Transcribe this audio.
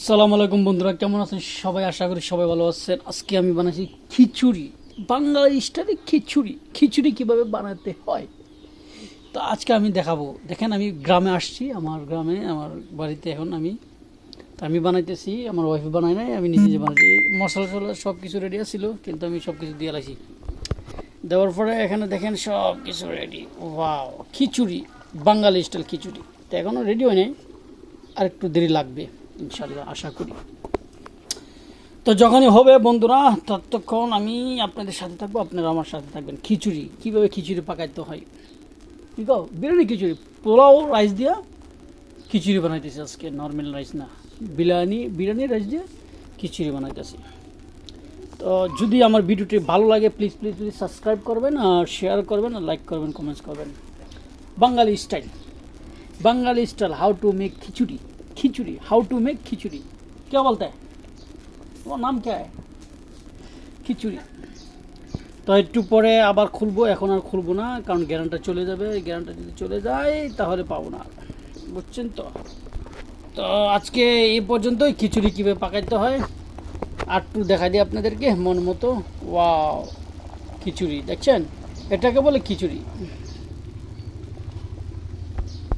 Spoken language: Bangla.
সালাম আলাইকুম বন্ধুরা, কেমন আছেন সবাই? আশা করি সবাই ভালো আছেন। আজকে আমি বানাচ্ছি খিচুড়ি, বাংলা স্টাইলে খিচুড়ি। খিচুড়ি কীভাবে বানাতে হয় তো আজকে আমি দেখাবো। দেখেন, আমি গ্রামে আসছি, আমার গ্রামে, আমার বাড়িতে এখন আমি বানাইতেছি। আমার ওয়াইফ বানায় নাই, আমি নিজে যে বানাইছি। মশলা টশলা সব কিছু রেডি ছিল, কিন্তু আমি সব কিছু দিয়ে লাইছি। দেওয়ার পরে এখানে দেখেন সব কিছু রেডি। ওয়াও, খিচুড়ি, বাঙালি স্টাইল খিচুড়ি। তো এখনও রেডি হয় নাই, আর একটু দেরি লাগবে ইনশাল্লাহ, আশা করি। তো যখনই হবে বন্ধুরা, ততক্ষণ আমি আপনাদের সাথে থাকবো, আপনারা আমার সাথে থাকবেন। খিচুড়ি কীভাবে খিচুড়ি পাকাইতে হয়, ঠিক আছে? বিরিয়ানি খিচুড়ি, পোলাও রাইস দিয়া খিচুড়ি বানাইতেছি আজকে, নর্মাল রাইস না, বিরিয়ানি রাইস দিয়ে খিচুড়ি বানাইতেছি। তো যদি আমার ভিডিওটি ভালো লাগে, প্লিজ প্লিজ প্লিজ সাবস্ক্রাইব করবেন, আর শেয়ার করবেন, আর লাইক করবেন, কমেন্টস করবেন। Bengali style how to make khichdi. Khichdi how to make khichdi, क्या बोलता है वो, नाम क्या है? খিচুড়ি। তো একটু পরে আবার খুলবো, এখন আর খুলবো না, কারণ গ্যারান্টা চলে যাবে। গ্যারান্টা যদি চলে যায় তাহলে পাবো না, বুঝছেন তো? তো আজকে এই পর্যন্তই। খিচুড়ি কীভাবে পাকাইতে হয় আর একটু দেখাই দিই আপনাদেরকে মন মতো। ওয়াও, খিচুড়ি দেখছেন, এটাকে বলে খিচুড়ি।